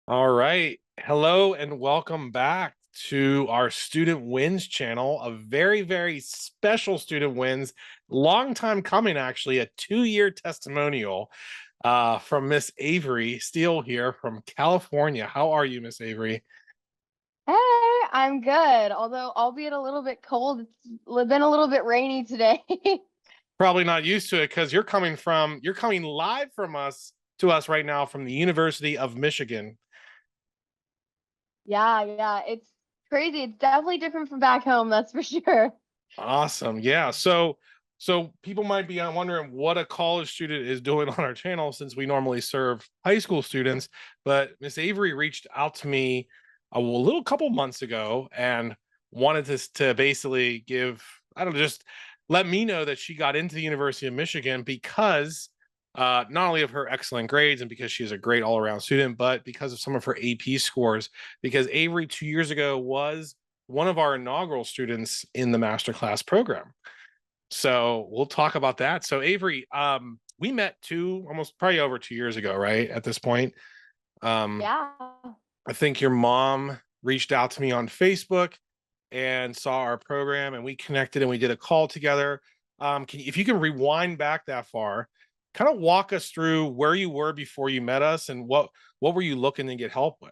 All right. Hello and welcome back to our Student Wins channel. A very, very special Student Wins. Long time coming, actually, a 2-year testimonial from Miss Avery Steele here from California. How are you, Miss Avery? Hey, I'm good. Although, albeit a little bit cold, been a little bit rainy today. Probably not used to it because you're coming live from us to us right now from the University of Michigan. Yeah, it's crazy. It's definitely different from back home, that's for sure. Awesome. Yeah. So people might be wondering what a college student is doing on our channel since we normally serve high school students. But Miss Avery reached out to me a little couple months ago and wanted to basically give, I don't know, just let me know that she got into the University of Michigan because not only of her excellent grades and because she's a great all-around student, but because of some of her AP scores. Because Avery 2 years ago was one of our inaugural students in the masterclass program. So we'll talk about that. So Avery, we met almost probably over 2 years ago, right? At this point, um, Yeah. I think your mom reached out to me on Facebook and saw our program, and we connected and we did a call together. If you can rewind back that far, kind of walk us through where you were before you met us, and what were you looking to get help with?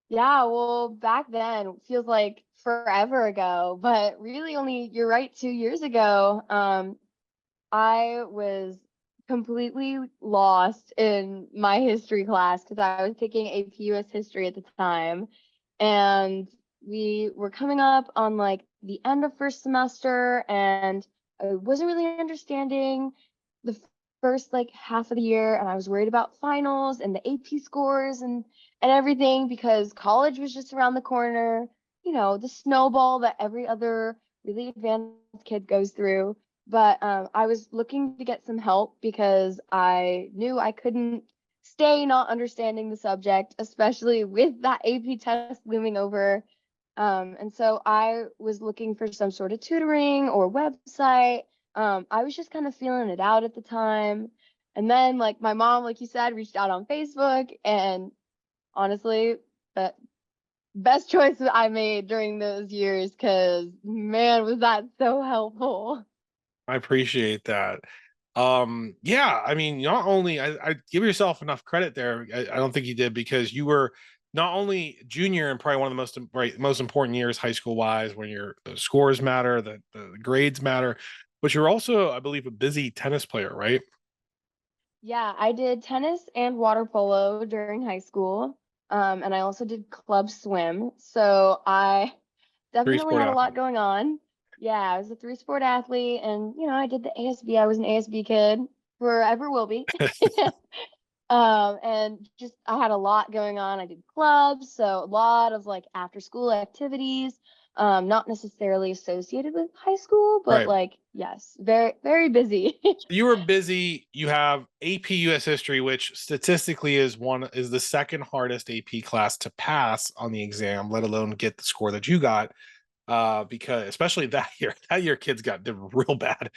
Yeah, well, back then feels like forever ago, but really only, you're right, 2 years ago. I was completely lost in my history class because I was taking AP US history at the time. And we were coming up on like the end of first semester, and I wasn't really understanding the first like half of the year, and I was worried about finals and the AP scores and everything because college was just around the corner, the snowball that every other really advanced kid goes through. But I was looking to get some help because I knew I couldn't stay not understanding the subject, especially with that AP test looming over. And so I was looking for some sort of tutoring or website. I was just kind of feeling it out at the time. And then, like, my mom, like you said, reached out on Facebook. And honestly, the best choice that I made during those years because, man, was that so helpful. I appreciate that. Yeah, I mean, not only I give yourself enough credit there. I don't think you did because you were not only junior and probably one of the most important years high school wise when the scores matter, the grades matter, but you're also, I believe, a busy tennis player, right? Yeah, I did tennis and water polo during high school. And I also did club swim. So I Three definitely sport had a lot athlete. going on. Yeah, I was a three-sport athlete, and I did the ASB. I was an ASB kid, forever will be. And just I had a lot going on. I did clubs, so a lot of like after school activities, not necessarily associated with high school, but Right. like yes, very, very busy. You were busy. You have AP US history, which statistically is the second hardest AP class to pass on the exam, let alone get the score that you got. Because especially that year kids did real bad.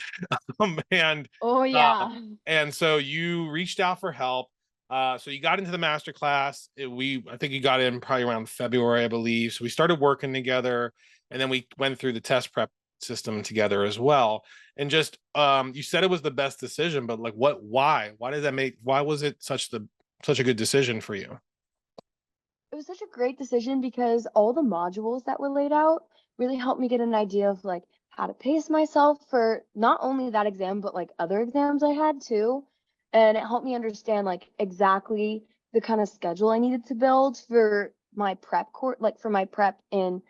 And Oh uh, yeah. and so you reached out for help. So you got into the master class. I think you got in probably around February, I believe. So we started working together, and then we went through the test prep system together as well. And just you said it was the best decision, but like why was it such a good decision for you? It was such a great decision because all the modules that were laid out really helped me get an idea of like how to pace myself for not only that exam but like other exams I had too. And it helped me understand like exactly the kind of schedule I needed to build for my prep course, like for my prep in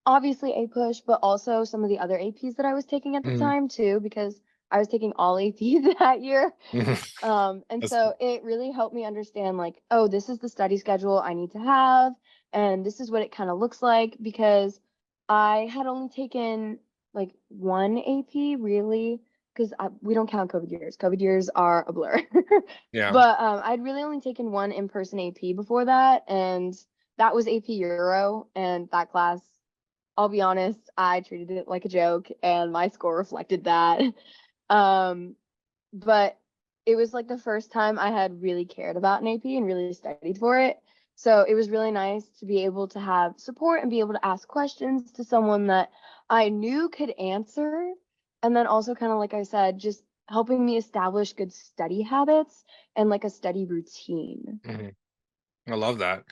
obviously A push, but also some of the other APs that I was taking at the Mhm. time too, because I was taking all APs that year. And That's so it really helped me understand like, oh, this is the study schedule I need to have, and this is what it kind of looks like because I had only taken like one AP really, because we don't count COVID years. COVID years are a blur. yeah. But I'd really only taken one in-person AP before that, and that was AP Euro, and that class, I'll be honest, I treated it like a joke, and my score reflected that. Um, but it was like the first time I had really cared about an AP and really studied for it. So it was really nice to be able to have support and be able to ask questions to someone that I knew could answer. And then also, kind of like I said, just helping me establish good study habits and like a study routine. Mhm. I love that.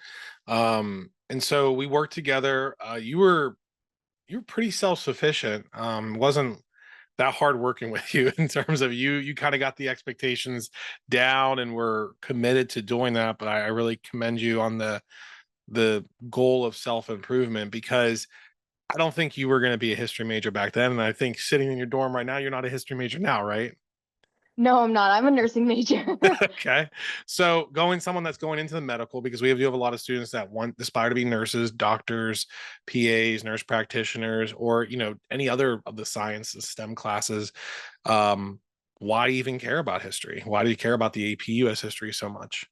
And so we worked together. You were pretty self-sufficient. Wasn't that hard working with you in terms of you kind of got the expectations down and were committed to doing that. But I really commend you on the goal of self-improvement, because I don't think you were going to be a history major back then. And I think sitting in your dorm right now, you're not a history major now, right? No, I'm not. I'm a nursing major. Okay. So someone that's going into the medical, because do have a lot of students that aspire to be nurses, doctors, PAs, nurse practitioners, or, any other of the sciences, STEM classes. Um, why even care about history? Why do you care about the AP US history so much?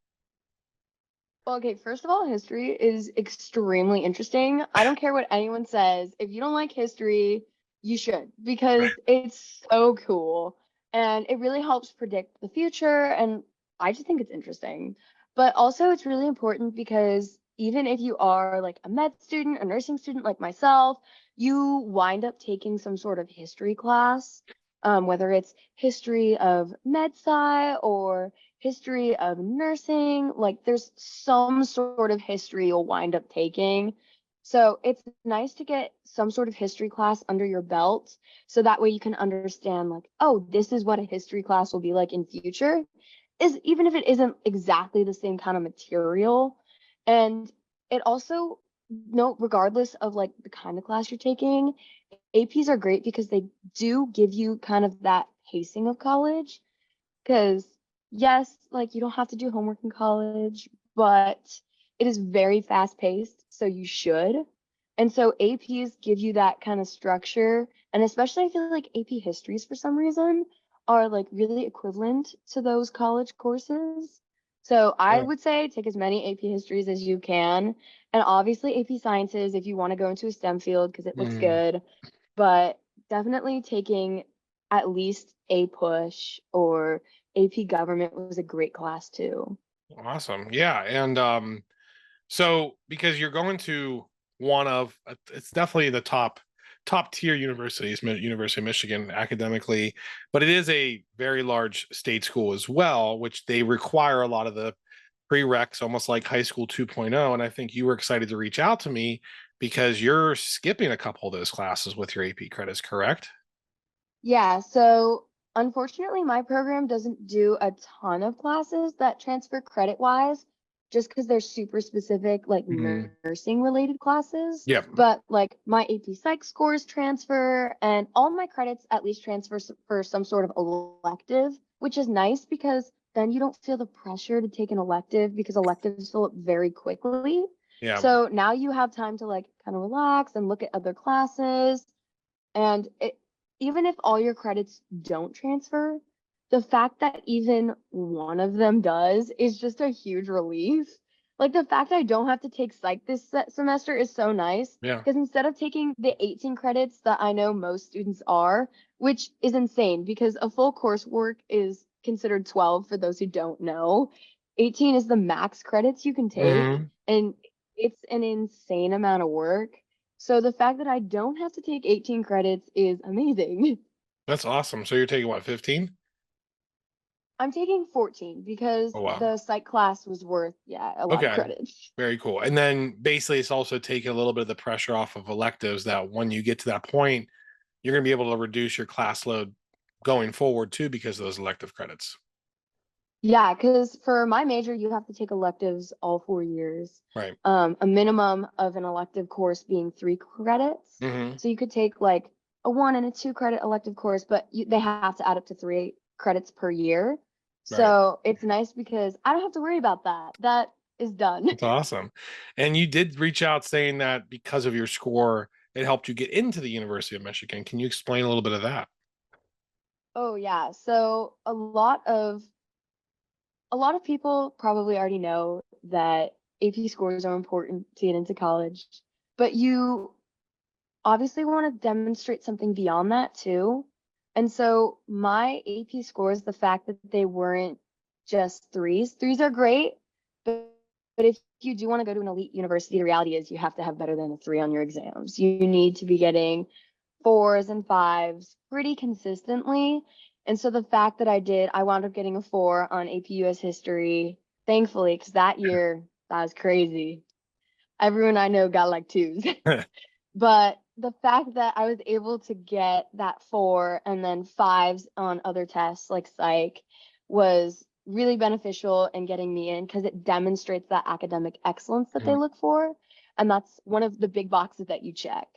Well, okay, first of all, history is extremely interesting. I don't care what anyone says. If you don't like history, you should, because it's so cool and it really helps predict the future. And I just think it's interesting. But also, it's really important because even if you are like a med student, a nursing student like myself, you wind up taking some sort of history class, whether it's history of med sci or history of nursing, like there's some sort of history you'll wind up taking. So it's nice to get some sort of history class under your belt so that way you can understand like, oh, this is what a history class will be like in future. Is even if it isn't exactly the same kind of material. And it also, no, regardless of like the kind of class you're taking, APs are great because they do give you kind of that pacing of college. Because, yes, like you don't have to do homework in college, but it is very fast paced, so you should. And so APs give you that kind of structure. And especially, I feel like AP histories for some reason are like really equivalent to those college courses. So I Yeah. would say take as many AP histories as you can. And obviously, AP sciences if you want to go into a STEM field because it looks Mm, good. But definitely taking at least a push or AP government was a great class too. awesome. Yeah. And so because you're going to one of it's definitely the top tier universities, University of Michigan academically, but it is a very large state school as well, which they require a lot of the prereqs, almost like high school 2.0. And I think you were excited to reach out to me because you're skipping a couple of those classes with your AP credits, correct? Yeah, so unfortunately, my program doesn't do a ton of classes that transfer credit wise, just because they're super specific, like Mhm. nursing related classes. Yeah. But like my AP Psych scores transfer, and all my credits at least transfer for some sort of elective, which is nice because then you don't feel the pressure to take an elective because electives fill up very quickly. Yeah. So now you have time to like kind of relax and look at other classes. And even if all your credits don't transfer, the fact that even one of them does is just a huge relief. Like the fact I don't have to take psych this semester is so nice Yeah. because instead of taking the 18 credits that I know most students are, which is insane because a full coursework is considered 12 for those who don't know, 18 is the max credits you can take, Mhm. and it's an insane amount of work. So the fact that I don't have to take 18 credits is amazing. That's awesome. So you're taking what, 15? I'm taking 14 because Oh wow. the psych class was worth, yeah, a lot of Okay. credits. Very cool. And then basically it's also taking a little bit of the pressure off of electives, that when you get to that point, you're going to be able to reduce your class load going forward too because of those elective credits. Yeah, because for my major, you have to take electives all 4 years. Right. A minimum of an elective course being 3 credits. Hmm. So you could take like a 1 and a 2 credit elective course, but they have to add up to 3 credits per year. Right. So it's nice because I don't have to worry about that. That is done. That's awesome. And you did reach out saying that because of your score, it helped you get into the University of Michigan. Can you explain a little bit of that? Oh yeah. So a lot of people probably already know that AP scores are important to get into college, but you obviously want to demonstrate something beyond that too. And so my AP scores, the fact that they weren't just threes are great, but if you do want to go to an elite university, the reality is you have to have better than a 3 on your exams. You need to be getting 4s and 5s pretty consistently. And so the fact that I wound up getting a 4 on AP US history, thankfully, because that year, that was crazy. Everyone I know got like 2s. But the fact that I was able to get that 4 and then 5s on other tests like psych was really beneficial in getting me in because it demonstrates that academic excellence that they Mhm. look for. And that's one of the big boxes that you check.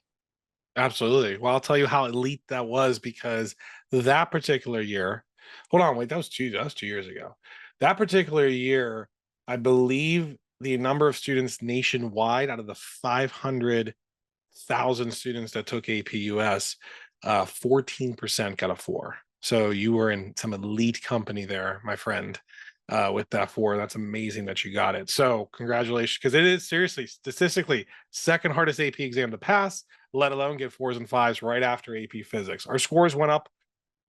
Absolutely. Well, I'll tell you how elite that was because that particular year, hold on, wait, that was 2 years ago. That particular year, I believe the number of students nationwide out of the 500,000 students that took AP US, 14% got a 4. So you were in some elite company there, my friend, with that 4. That's amazing that you got it. So congratulations, because it is seriously statistically second hardest AP exam to pass, let alone get 4s and 5s right after AP Physics. Our scores went up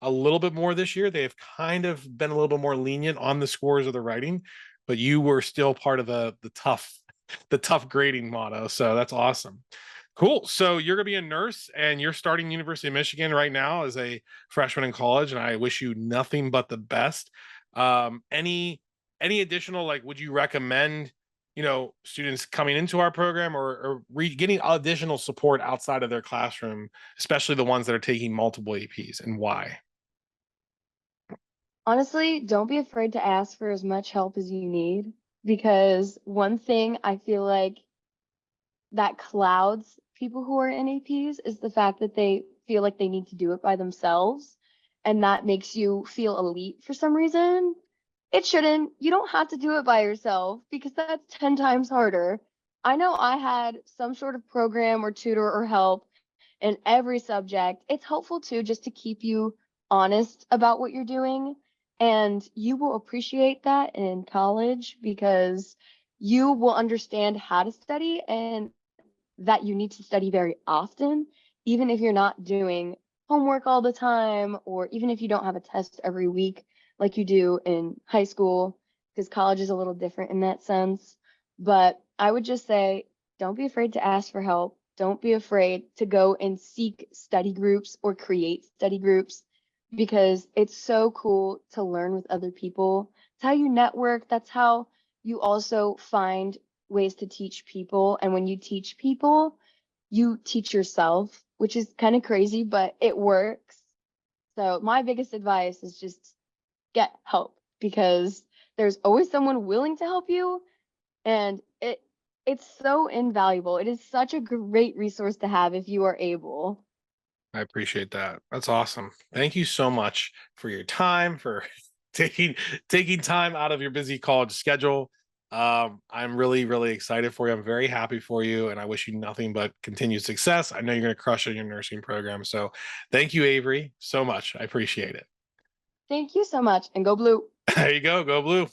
a little bit more this year. They have kind of been a little bit more lenient on the scores of the writing, but you were still part of the tough the tough grading motto. So that's awesome. Cool. So you're going to be a nurse and you're starting University of Michigan right now as a freshman in college, and I wish you nothing but the best. Any additional, like, would you recommend, students coming into our program or getting additional support outside of their classroom, especially the ones that are taking multiple APs, and why? Honestly, don't be afraid to ask for as much help as you need because one thing I feel like that clouds people who are in APs is the fact that they feel like they need to do it by themselves. And that makes you feel elite for some reason. It shouldn't. You don't have to do it by yourself because that's 10 times harder. I know I had some sort of program or tutor or help in every subject. It's helpful too, just to keep you honest about what you're doing. And you will appreciate that in college because you will understand how to study and that you need to study very often, even if you're not doing homework all the time, or even if you don't have a test every week like you do in high school, because college is a little different in that sense. But I would just say, don't be afraid to ask for help. Don't be afraid to go and seek study groups or create study groups because it's so cool to learn with other people. It's how you network. That's how you also find ways to teach people. And when you teach people, you teach yourself, which is kind of crazy, but it works. So my biggest advice is just get help because there's always someone willing to help you and it's so invaluable. It is such a great resource to have if you are able. I appreciate that. That's awesome. Thank you so much for your time, for taking taking time out of your busy college schedule. I'm really, really excited for you. I'm very happy for you, and I wish you nothing but continued success. I know you're going to crush it in your nursing program. So, thank you, Avery, so much. I appreciate it. Thank you so much and go blue. There you go. Go blue.